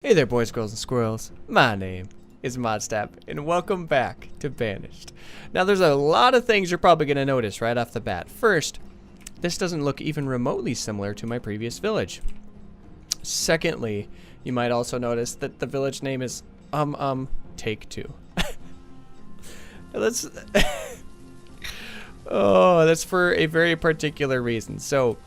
Hey there, boys, girls, and squirrels. My name is Modstab, and welcome back to Banished. Now, there's a lot of things you're probably going to notice right off the bat. First, this doesn't look even remotely similar to my previous village. Secondly, you might also notice that the village name is Take Two. That's oh, that's for a very particular reason. So,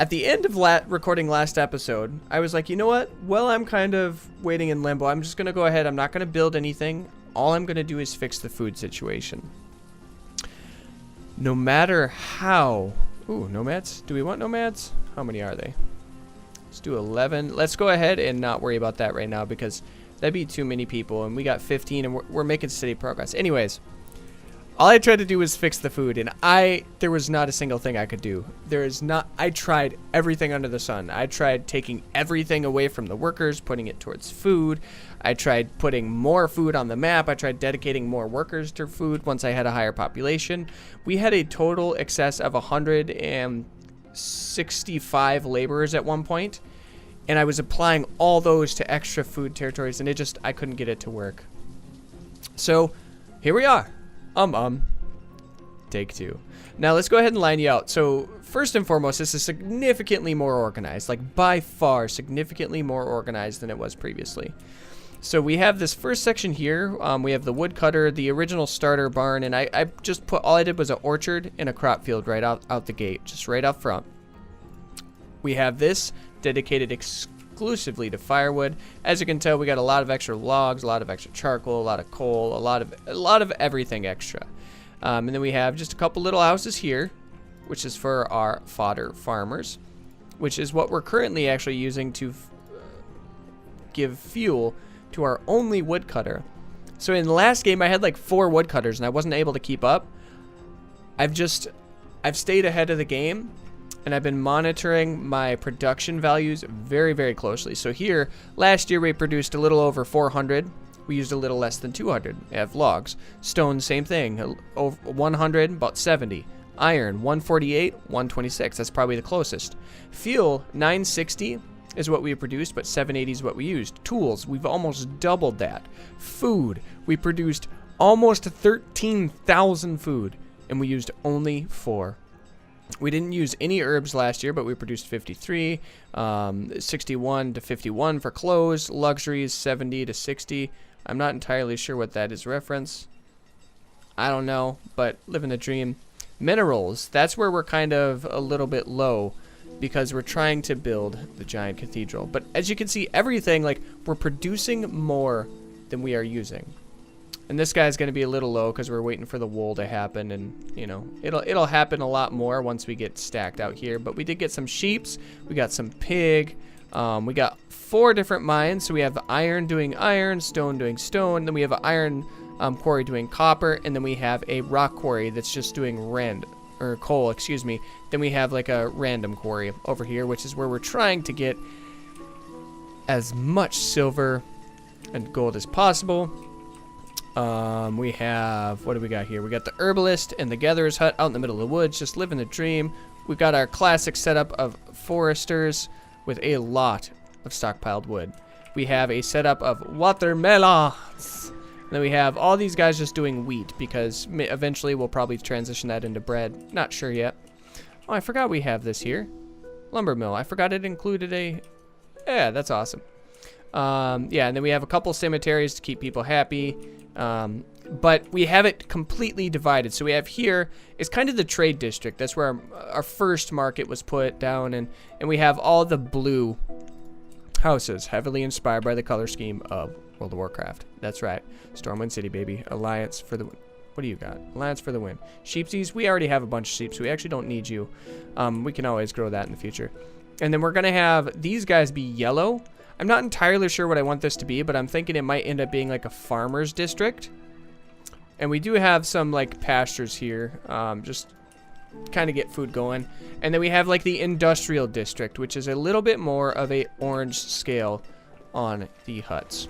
at the end of recording last episode, I was like, you know what? Well, I'm kind of waiting in limbo. I'm just going to go ahead. I'm not going to build anything. All I'm going to do is fix the food situation. No matter how... Ooh, nomads? Do we want nomads? How many are they? Let's do 11. Let's go ahead and not worry about that right now because that'd be too many people. And we got 15 and we're making steady progress. Anyways, all I tried to do was fix the food, and there was not a single thing I could do. I tried everything under the sun. I tried taking everything away from the workers, putting it towards food. I tried putting more food on the map. I tried dedicating more workers to food once I had a higher population. We had a total excess of 165 laborers at one point, and I was applying all those to extra food territories, and I couldn't get it to work. So, here we are. Take two. Now let's go ahead and line you out. So first and foremost, this is significantly more organized, like by far significantly more organized than it was previously. So we have this first section here. We have the woodcutter, the original starter barn, and I just put, all I did was an orchard and a crop field right out the gate, just right up front. We have this dedicated exclusively to firewood. As you can tell, we got a lot of extra logs, a lot of extra charcoal, a lot of coal, a lot of everything extra. And then we have just a couple little houses here, which is for our fodder farmers, which is what we're currently actually using to give fuel to our only woodcutter. So in the last game, I had like 4 woodcutters and I wasn't able to keep up. I've stayed ahead of the game, and I've been monitoring my production values very, very closely. So here, last year we produced a little over 400. We used a little less than 200 of logs. Stone, same thing, over 100, about 70. Iron, 148, 126. That's probably the closest. Fuel, 960 is what we produced, but 780 is what we used. Tools, we've almost doubled that. Food, we produced almost 13,000 food, and we used only 4. We didn't use any herbs last year, but we produced 53, 61 to 51 for clothes, luxuries 70 to 60. I'm not entirely sure what that is reference. I don't know, but living the dream. Minerals, that's where we're kind of a little bit low because we're trying to build the giant cathedral. But as you can see, everything, like, we're producing more than we are using. And this guy's going to be a little low because we're waiting for the wool to happen, and you know it'll happen a lot more once we get stacked out here. But we did get some sheeps, we got some pig, we got 4 different mines. So we have iron doing iron, stone doing stone, then we have an iron quarry doing copper, and then we have a rock quarry that's just doing coal, excuse me. Then we have like a random quarry over here, which is where we're trying to get as much silver and gold as possible. We have, what do we got here? We got the herbalist and the gatherer's hut out in the middle of the woods, just living the dream. We've got our classic setup of foresters with a lot of stockpiled wood. We have a setup of watermelons. And then we have all these guys just doing wheat because eventually we'll probably transition that into bread. Not sure yet. Oh, I forgot we have this here. Lumber mill. I forgot it included a... Yeah, that's awesome. Yeah, and then we have a couple cemeteries to keep people happy. But we have it completely divided. So we have here is kind of the trade district. That's where our first market was put down, and we have all the blue houses, heavily inspired by the color scheme of World of Warcraft. That's right, Stormwind City, baby. Alliance for the win. What do you got? Alliance for the win. Sheepsies. We already have a bunch of sheep, so we actually don't need you. We can always grow that in the future. And then we're gonna have these guys be yellow. I'm not entirely sure what I want this to be, but I'm thinking it might end up being like a farmer's district. And we do have some like pastures here, just kind of get food going. And then we have like the industrial district, which is a little bit more of a orange scale on the huts.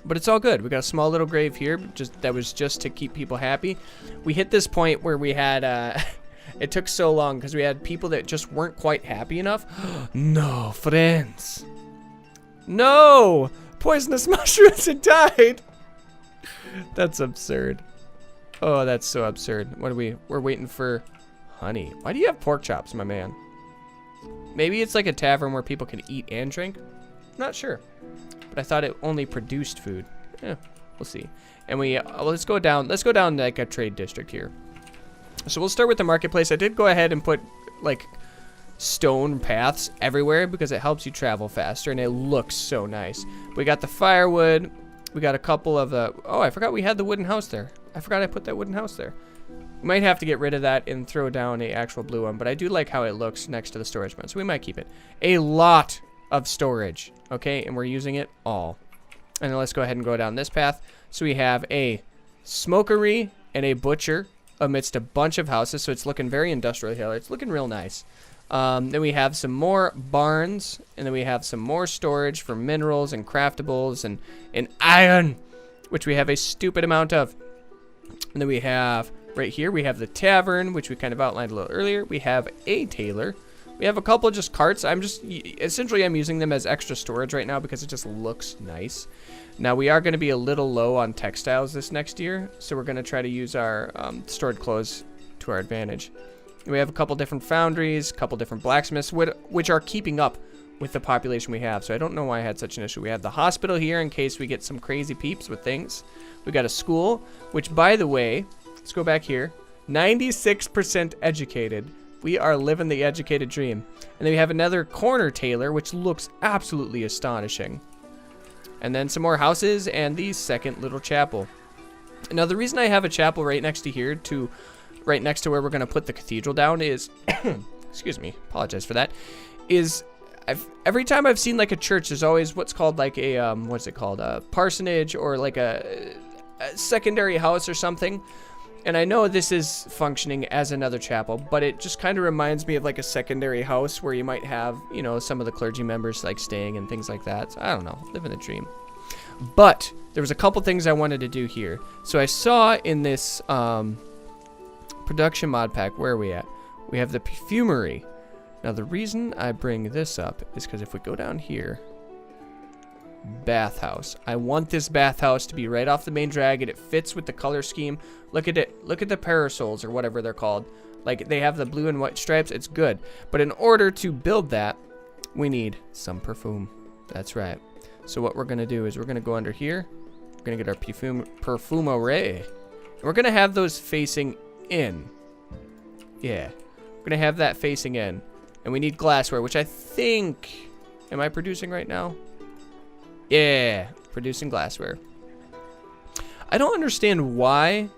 But it's all good. We got a small little grave here, that was just to keep people happy. We hit this point where we had it took so long because we had people that just weren't quite happy enough. No friends. No! Poisonous mushrooms had died! That's absurd. Oh, that's so absurd. What are we? We're waiting for honey. Why do you have pork chops, my man? Maybe it's like a tavern where people can eat and drink? Not sure. But I thought it only produced food. Yeah, we'll see. And we, let's go down like a trade district here. So we'll start with the marketplace. I did go ahead and put like stone paths everywhere because it helps you travel faster and it looks so nice. We got the firewood. We got a couple of the, oh, I forgot we had the wooden house there. I forgot I put that wooden house there. We might have to get rid of that and throw down a actual blue one, but I do like how it looks next to the storage bin, so we might keep it. A lot of storage, okay, and we're using it all. And then let's go ahead and go down this path. So we have a smokery and a butcher amidst a bunch of houses, so it's looking very industrial here. It's looking real nice. Then we have some more barns, and then we have some more storage for minerals and craftables and iron, which we have a stupid amount of. And then we have, right here, we have the tavern, which we kind of outlined a little earlier. We have a tailor. We have a couple of just carts. Essentially I'm using them as extra storage right now because it just looks nice. Now we are going to be a little low on textiles this next year, so we're going to try to use our stored clothes to our advantage. We have a couple different foundries, a couple different blacksmiths, which are keeping up with the population we have. So I don't know why I had such an issue. We have the hospital here in case we get some crazy peeps with things. We got a school, which, by the way, let's go back here. 96% educated. We are living the educated dream. And then we have another corner tailor, which looks absolutely astonishing. And then some more houses and the second little chapel. Now, the reason I have a chapel right next to here, right next to where we're going to put the cathedral down is, excuse me, apologize for that, is every time I've seen like a church, there's always what's called like a, what's it called, a parsonage or like a secondary house or something. And I know this is functioning as another chapel, but it just kind of reminds me of like a secondary house where you might have, you know, some of the clergy members like staying and things like that. So I don't know, living the dream. But there was a couple things I wanted to do here. So I saw in this production mod pack, where are we at? We have the perfumery. Now the reason I bring this up is because if we go down here, bathhouse. I want this bathhouse to be right off the main dragon. It fits with the color scheme. Look at it. Look at the parasols or whatever they're called. Like they have the blue and white stripes. It's good. But in order to build that, we need some perfume. That's right. So what we're going to do is we're going to go under here. We're going to get our perfumery. And we're going to have those facing in. Yeah. We're going to have that facing in. And we need glassware, which I think... Am I producing right now? Yeah, producing glassware. I don't understand why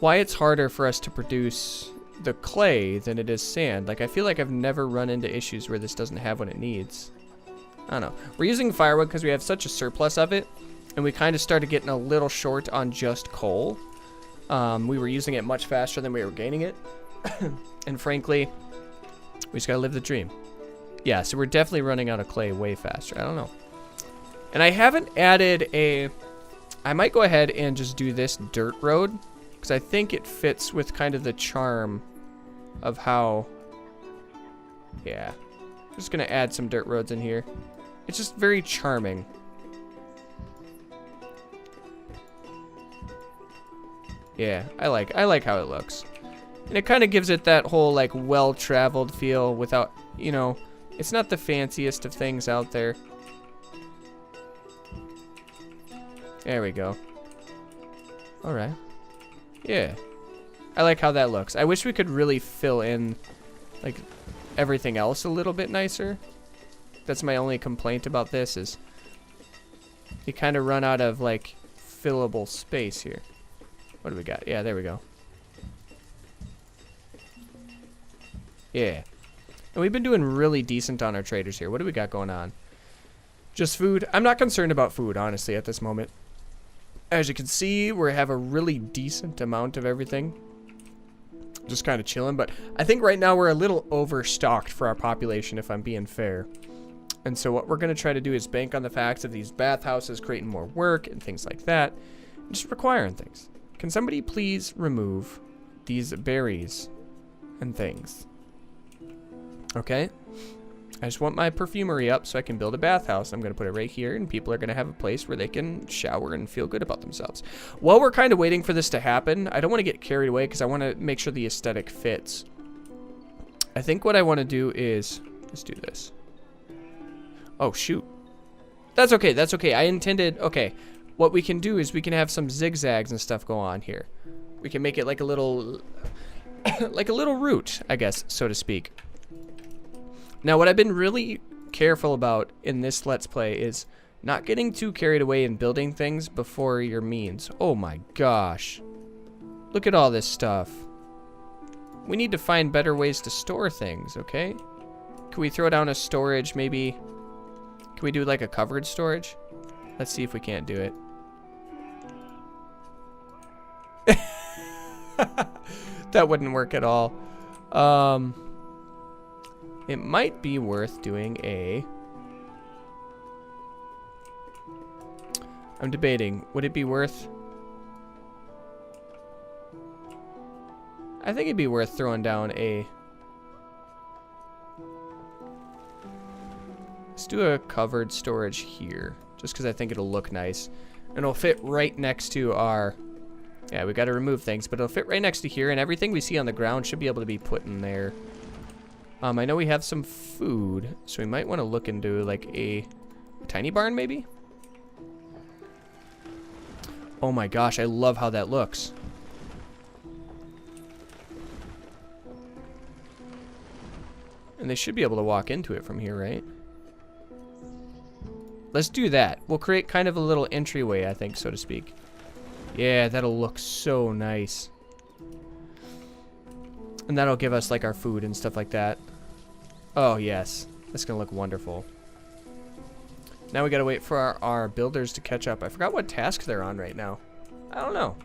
it's harder for us to produce the clay than it is sand. Like, I feel like I've never run into issues where this doesn't have what it needs. I don't know. We're using firewood because we have such a surplus of it, and we kind of started getting a little short on just coal. We were using it much faster than we were gaining it. And frankly, we just gotta live the dream. Yeah, so we're definitely running out of clay way faster. I don't know. And I haven't added a... I might go ahead and just do this dirt road, because I think it fits with kind of the charm of how... Yeah. I'm just going to add some dirt roads in here. It's just very charming. Yeah, I like how it looks. And it kind of gives it that whole, like, well-traveled feel without, you know... It's not the fanciest of things out there. There we go. Alright. Yeah. I like how that looks. I wish we could really fill in, like, everything else a little bit nicer. That's my only complaint about this is you kind of run out of, like, fillable space here. What do we got? Yeah, there we go. Yeah. And we've been doing really decent on our traders here. What do we got going on? Just food. I'm not concerned about food, honestly, at this moment. As you can see, we have a really decent amount of everything. Just kind of chilling, but I think right now we're a little overstocked for our population, if I'm being fair. And so what we're going to try to do is bank on the facts of these bathhouses creating more work and things like that. And just requiring things. Can somebody please remove these berries and things? Okay. I just want my perfumery up so I can build a bathhouse. I'm going to put it right here, and people are going to have a place where they can shower and feel good about themselves. While we're kind of waiting for this to happen, I don't want to get carried away because I want to make sure the aesthetic fits. I think what I want to do is, let's do this. Oh, shoot. That's okay. That's okay. I intended, okay. What we can do is we can have some zigzags and stuff go on here. We can make it like a little, like a little route, I guess, so to speak. Now, what I've been really careful about in this Let's Play is not getting too carried away in building things before your means. Oh my gosh. Look at all this stuff. We need to find better ways to store things, okay? Can we throw down a storage, maybe? Can we do like a covered storage? Let's see if we can't do it. That wouldn't work at all. It might be worth doing a... I'm debating. Would it be worth... I think it'd be worth throwing down a... Let's do a covered storage here. Just because I think it'll look nice. And it'll fit right next to our... Yeah, we got to remove things. But it'll fit right next to here. And everything we see on the ground should be able to be put in there. I know we have some food, so we might want to look into like a tiny barn maybe? Oh my gosh, I love how that looks. And they should be able to walk into it from here, right? Let's do that. We'll create kind of a little entryway, I think, so to speak. Yeah, that'll look so nice. And that'll give us like our food and stuff like that. Oh, yes. That's going to look wonderful. Now we got to wait for our builders to catch up. I forgot what task they're on right now. I don't know.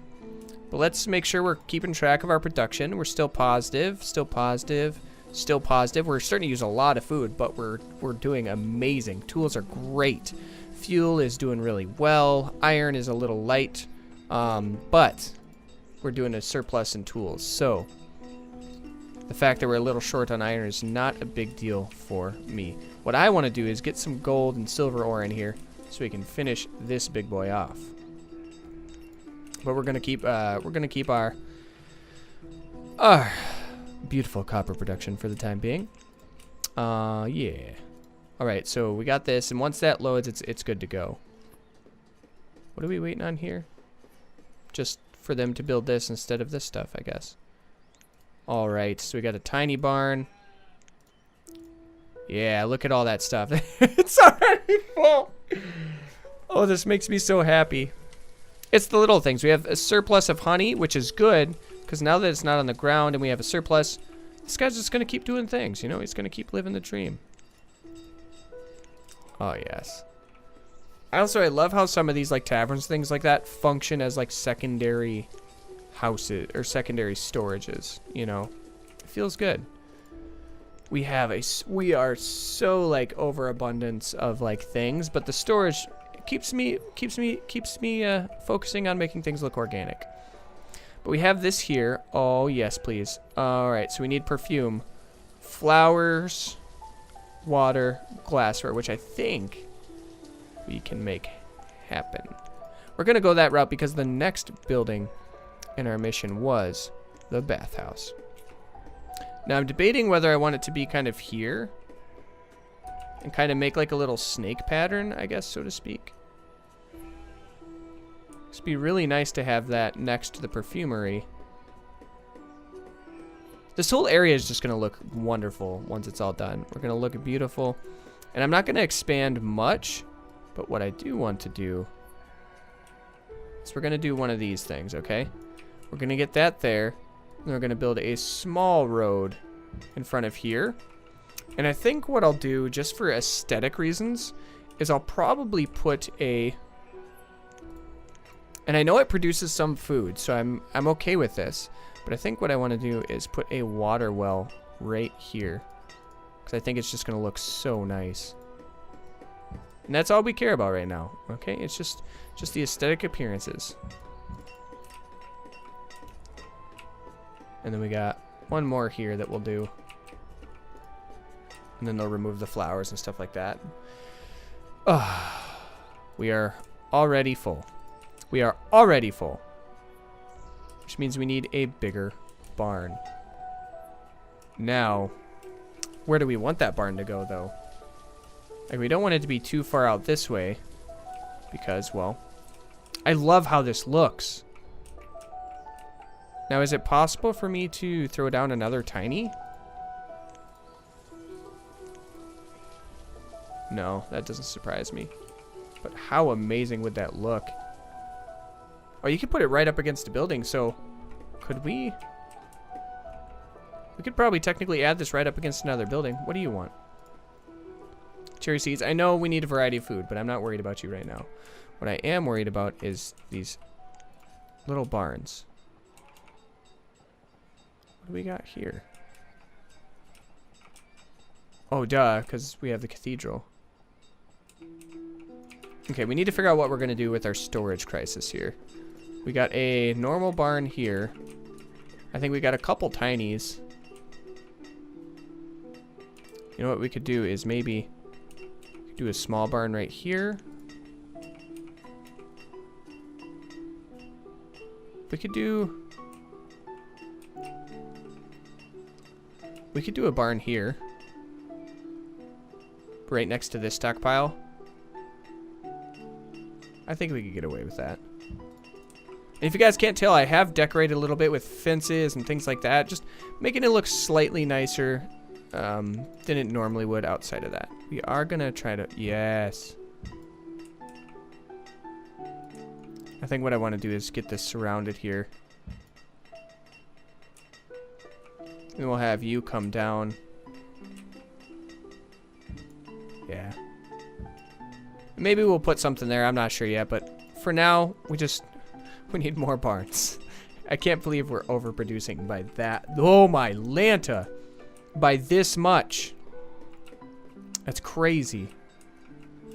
But let's make sure we're keeping track of our production. We're still positive, still positive, still positive. We're starting to use a lot of food, but we're doing amazing. Tools are great. Fuel is doing really well. Iron is a little light, but we're doing a surplus in tools. So the fact that we're a little short on iron is not a big deal for me. What I want to do is get some gold and silver ore in here so we can finish this big boy off. But we're gonna keep our beautiful copper production for the time being. Yeah. All right, so we got this, and once that loads, it's good to go. What are we waiting on here? Just for them to build this instead of this stuff, I guess. All right, so we got a tiny barn. Yeah, look at all that stuff. It's already full. Oh, this makes me so happy. It's the little things. We have a surplus of honey, which is good, because now that it's not on the ground and we have a surplus, this guy's just going to keep doing things, you know? He's going to keep living the dream. Oh, yes. I love how some of these, like, taverns, things like that, function as, like, secondary houses, or secondary storages, you know? It feels good. We are so, like, overabundance of, like, things, but the storage keeps me focusing on making things look organic. But we have this here. Oh, yes, please. All right, so we need perfume, flowers, water, glassware, which I think we can make happen. We're going to go that route because the next building in our mission was the bathhouse. Now, I'm debating whether I want it to be kind of here and kind of make like a little snake pattern, I guess, so to speak. It'd be really nice to have that next to the perfumery. This whole area is just going to look wonderful once it's all done. We're going to look beautiful. And I'm not going to expand much, but what I do want to do is we're going to do one of these things, okay? We're going to get that there, and we're going to build a small road in front of here. And I think what I'll do, just for aesthetic reasons, is I'll probably put a... And I know it produces some food, so I'm okay with this. But I think what I want to do is put a water well right here, because I think it's just going to look so nice. And that's all we care about right now, okay? It's just the aesthetic appearances. And then we got one more here that we'll do. And then they'll remove the flowers and stuff like that. Oh, we are already full. We are already full. Which means we need a bigger barn. Now, where do we want that barn to go, though? Like, we don't want it to be too far out this way. Because, well, I love how this looks. Now, is it possible for me to throw down another tiny? No, that doesn't surprise me. But how amazing would that look? Oh, you could put it right up against a building, so could we? We could probably technically add this right up against another building. What do you want? Cherry seeds. I know we need a variety of food, but I'm not worried about you right now. What I am worried about is these little barns. What do we got here? Oh, duh, because we have the cathedral. Okay, we need to figure out what we're going to do with our storage crisis here. We got a normal barn here. I think we got a couple tinies. You know what we could do is maybe do a small barn right here. We could do a barn here. Right next to this stockpile. I think we could get away with that. And if you guys can't tell, I have decorated a little bit with fences and things like that. Just making it look slightly nicer than it normally would outside of that. We are going to try to... Yes. I think what I want to do is get this surrounded here. And we'll have you come down. Yeah. Maybe we'll put something there. I'm not sure yet. But for now, we need more barns. I can't believe we're overproducing by that. Oh, my Lanta. By this much. That's crazy.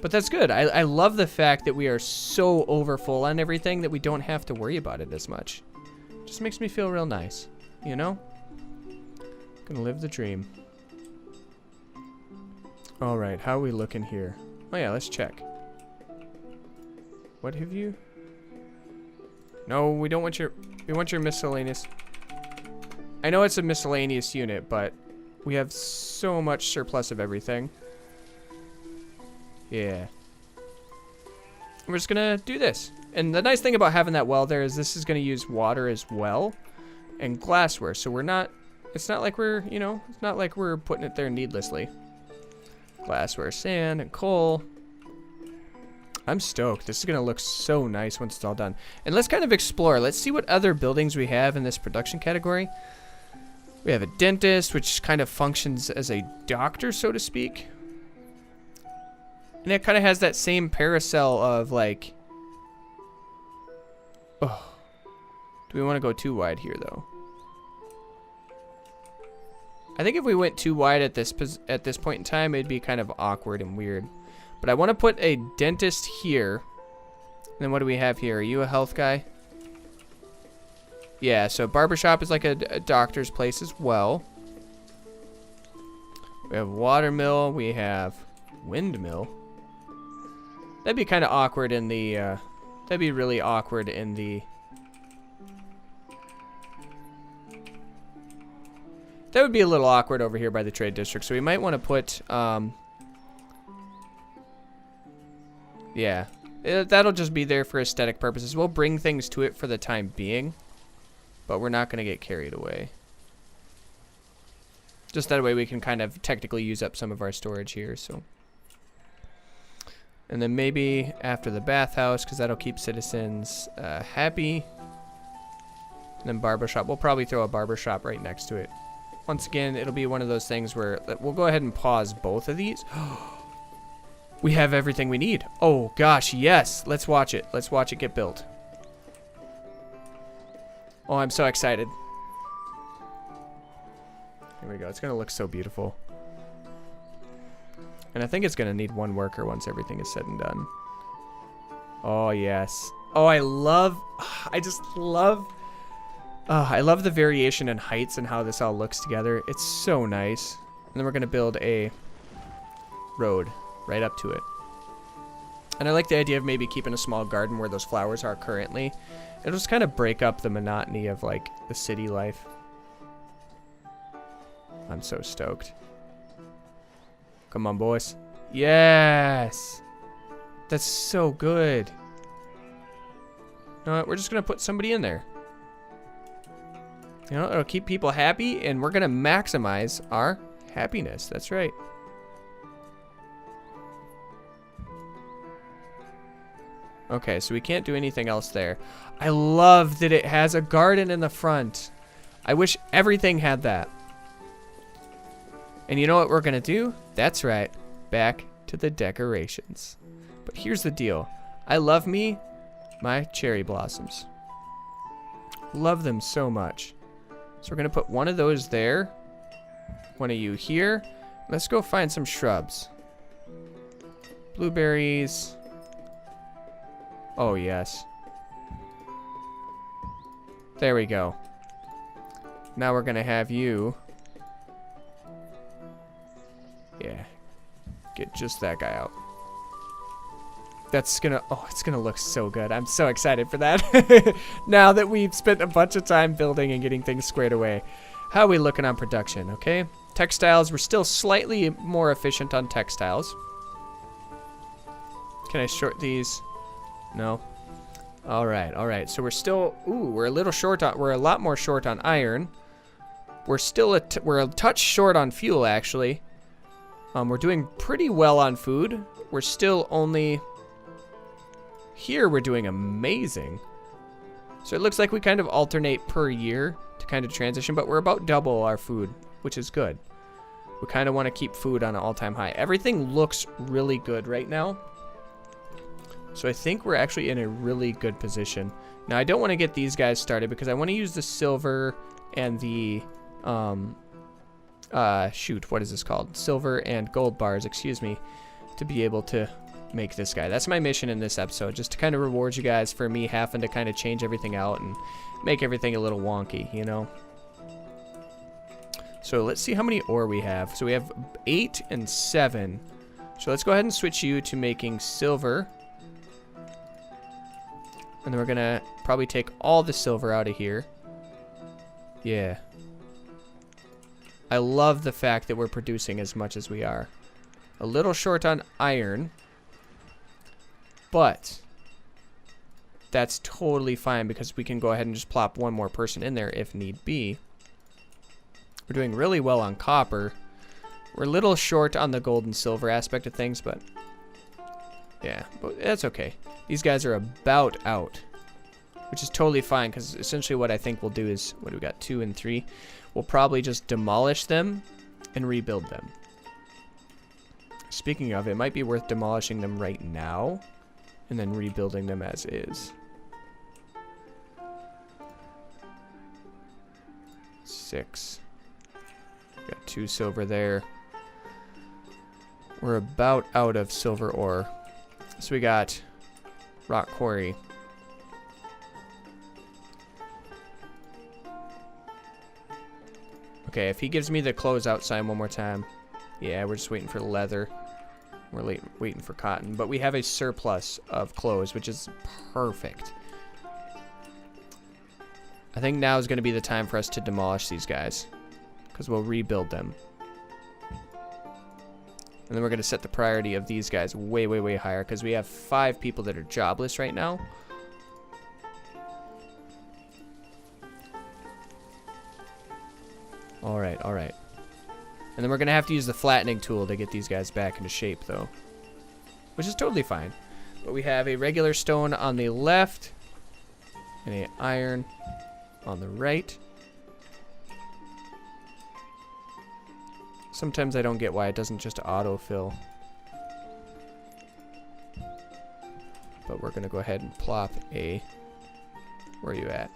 But that's good. I love the fact that we are so overfull on everything that we don't have to worry about it as much. Just makes me feel real nice. You know? Gonna live the dream. Alright, how are we looking here? Oh yeah, let's check. What have you? No, we don't want your... We want your miscellaneous... I know it's a miscellaneous unit, but we have so much surplus of everything. Yeah. We're just gonna do this. And the nice thing about having that well there is this is gonna use water as well. And glassware, so we're not... It's not like we're, you know, it's not like we're putting it there needlessly. Glassware, sand, and coal. I'm stoked. This is going to look so nice once it's all done. And let's kind of explore. Let's see what other buildings we have in this production category. We have a dentist, which kind of functions as a doctor, so to speak. And it kind of has that same parasol of, like... Oh. Do we want to go too wide here, though? I think if we went too wide at this point in time, it'd be kind of awkward and weird. But I want to put a dentist here. And then what do we have here? Are you a health guy? Yeah, so barbershop is like a doctor's place as well. We have watermill. We have windmill. That'd be kind of awkward in the... that'd be really awkward in the... That would be a little awkward over here by the trade district, so we might want to put, yeah, that'll just be there for aesthetic purposes. We'll bring things to it for the time being, but we're not going to get carried away. Just that way we can kind of technically use up some of our storage here, so. And then maybe after the bathhouse, because that'll keep citizens happy. And then barbershop, we'll probably throw a barbershop right next to it. Once again, it'll be one of those things where we'll go ahead and pause both of these. We have everything we need. Oh, gosh, yes. Let's watch it. Let's watch it get built. Oh, I'm so excited. Here we go. It's going to look so beautiful. And I think it's going to need one worker once everything is said and done. Oh, yes. Oh, I just love... I love the variation in heights and how this all looks together. It's so nice. And then we're going to build a road right up to it. And I like the idea of maybe keeping a small garden where those flowers are currently. It'll just kind of break up the monotony of like the city life. I'm so stoked. Come on, boys. Yes! That's so good. You know what? We're just going to put somebody in there. You know, it'll keep people happy, and we're going to maximize our happiness. That's right. Okay, so we can't do anything else there. I love that it has a garden in the front. I wish everything had that. And you know what we're going to do? That's right. Back to the decorations. But here's the deal. I love my cherry blossoms. Love them so much. So we're going to put one of those there. One of you here. Let's go find some shrubs. Blueberries. Oh, yes. There we go. Now we're going to have you. Yeah. Get just that guy out. That's gonna, oh, it's gonna look so good. I'm so excited for that. Now that we've spent a bunch of time building and getting things squared away. How are we looking on production, okay? Textiles, we're still slightly more efficient on textiles. Can I short these? No. All right. So we're still, we're a little short on, we're a lot more short on iron. We're still we're a touch short on fuel, actually. We're doing pretty well on food. We're still only, here we're doing amazing. So it looks like we kind of alternate per year to kind of transition, but we're about double our food, which is good. We kind of want to keep food on an all-time high. Everything looks really good right now. So I think we're actually in a really good position. Now, I don't want to get these guys started because I want to use the silver and the, shoot, what is this called? Silver and gold bars, excuse me, to be able to make this guy. That's my mission in this episode, just to kind of reward you guys for me having to kind of change everything out and make everything a little wonky, you know? So let's see how many ore we have. So we have 8 and 7. So let's go ahead and switch you to making silver. And then we're going to probably take all the silver out of here. Yeah. I love the fact that we're producing as much as we are. A little short on iron. But that's totally fine because we can go ahead and just plop one more person in there if need be. We're doing really well on copper. We're a little short on the gold and silver aspect of things, but yeah, but that's okay. These guys are about out, which is totally fine because essentially what I think we'll do is, what do we got, 2 and 3? We'll probably just demolish them and rebuild them. Speaking of, it might be worth demolishing them right now and then rebuilding them as is. 6. Got 2 silver there. We're about out of silver ore. So we got rock quarry. Okay, if he gives me the closeout sign one more time. Yeah, we're just waiting for leather. We're waiting for cotton. But we have a surplus of clothes, which is perfect. I think now is going to be the time for us to demolish these guys. Because we'll rebuild them. And then we're going to set the priority of these guys way, way, way higher. Because we have 5 people that are jobless right now. Alright, alright. And then we're going to have to use the flattening tool to get these guys back into shape, though. Which is totally fine. But we have a regular stone on the left. And an iron on the right. Sometimes I don't get why it doesn't just autofill. But we're going to go ahead and plop a... Where are you at?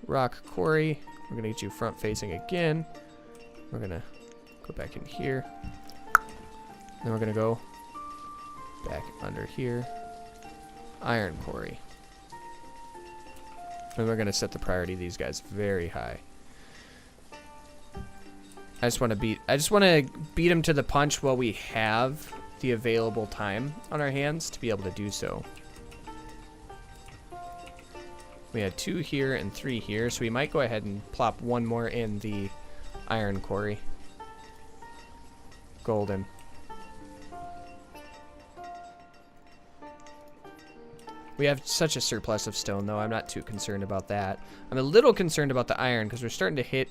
Rock quarry. We're going to get you front facing again. We're going to go back in here. Then we're going to go back under here. Iron quarry. And we're going to set the priority of these guys very high. I just want to beat him to the punch while we have the available time on our hands to be able to do so. We had 2 here and 3 here, so we might go ahead and plop 1 more in the iron quarry. Golden. We have such a surplus of stone, though. I'm not too concerned about that. I'm a little concerned about the iron because we're starting to hit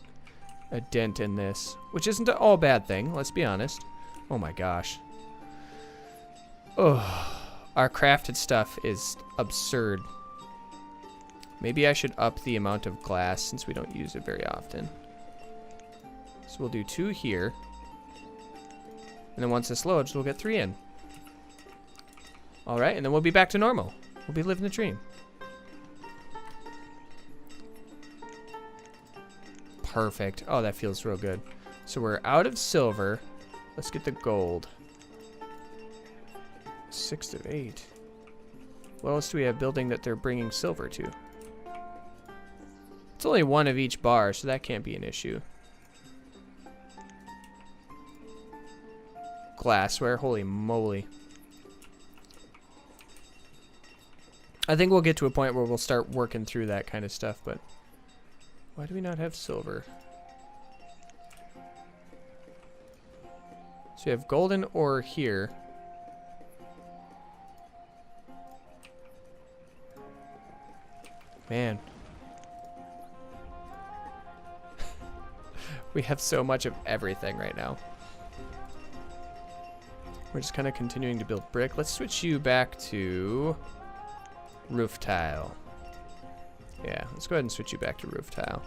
a dent in this, which isn't an all bad thing, let's be honest. Oh my gosh. Oh, our crafted stuff is absurd. Maybe I should up the amount of glass since we don't use it very often. So we'll do 2 here. And then once this loads, we'll get 3 in. Alright, and then we'll be back to normal. We'll be living the dream. Perfect. Oh, that feels real good. So we're out of silver. Let's get the gold. 6 of 8. What else do we have building that they're bringing silver to? It's only 1 of each bar, so that can't be an issue. Glassware, holy moly. I think we'll get to a point where we'll start working through that kind of stuff, but why do we not have silver? So we have golden ore here. Man. We have so much of everything right now. We're just kind of continuing to build brick. Let's switch you back to roof tile. Yeah, let's go ahead and switch you back to roof tile.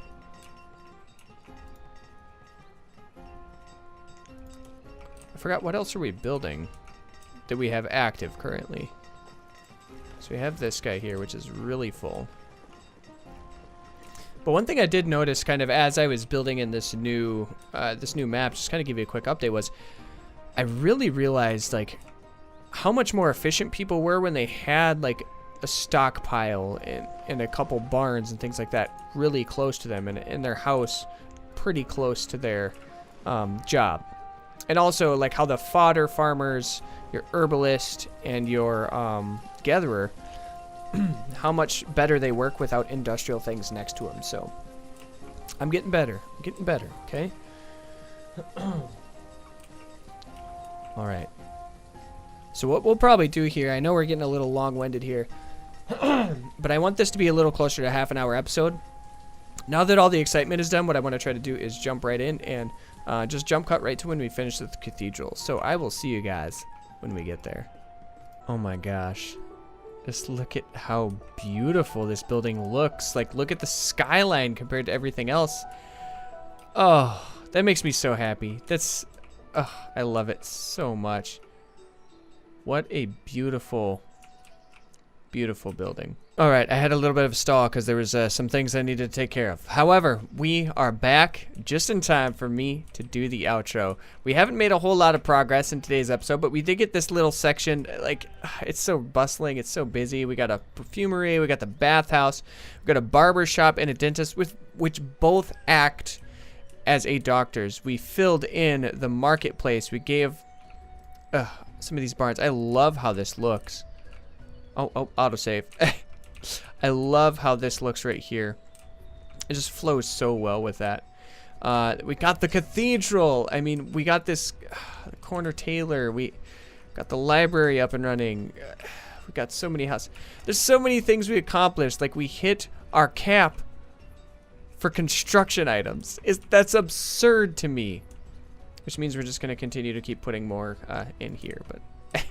I forgot, what else are we building that we have active currently? So we have this guy here, which is really full. But one thing I did notice kind of as I was building in this new map, just kind of give you a quick update, was I really realized like how much more efficient people were when they had like a stockpile in a couple barns and things like that really close to them, and in their house pretty close to their job. And also like how the fodder farmers, your herbalist, and your gatherer, how much better they work without industrial things next to them. So I'm getting better. I'm getting better, okay? All right. So what we'll probably do here, I know we're getting a little long-winded here, but I want this to be a little closer to a half-an-hour episode. Now that all the excitement is done, what I want to try to do is jump right in and just jump cut right to when we finish the cathedral. So I will see you guys when we get there. Oh my gosh. Just look at how beautiful this building looks. Like, look at the skyline compared to everything else. Oh, that makes me so happy. That's, oh, I love it so much. What a beautiful, beautiful building. All right, I had a little bit of a stall because there was some things I needed to take care of. However, we are back just in time for me to do the outro. We haven't made a whole lot of progress in today's episode, but we did get this little section. Like, it's so bustling, it's so busy. We got a perfumery, we got the bathhouse, we got a barber shop and a dentist, which both act as a doctor's. We filled in the marketplace. We gave some of these barns. I love how this looks. Oh, autosave. I love how this looks right here. It just flows so well with that. We got the cathedral. I mean, we got this corner tailor. We got the library up and running. We got so many houses. There's so many things we accomplished. Like, we hit our cap for construction items. That's absurd to me. Which means we're just going to continue to keep putting more in here. But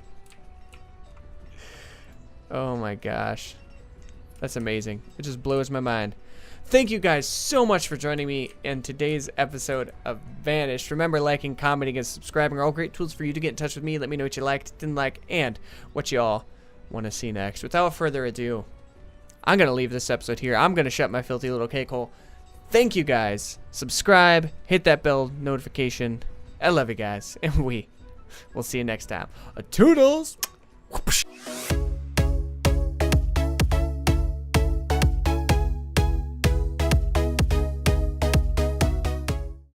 oh my gosh. That's amazing. It just blows my mind. Thank you guys so much for joining me in today's episode of Banished. Remember, liking, commenting, and subscribing are all great tools for you to get in touch with me. Let me know what you liked, didn't like, and what you all want to see next. Without further ado, I'm going to leave this episode here. I'm going to shut my filthy little cake hole. Thank you guys. Subscribe. Hit that bell notification. I love you guys. And we'll see you next time. Toodles!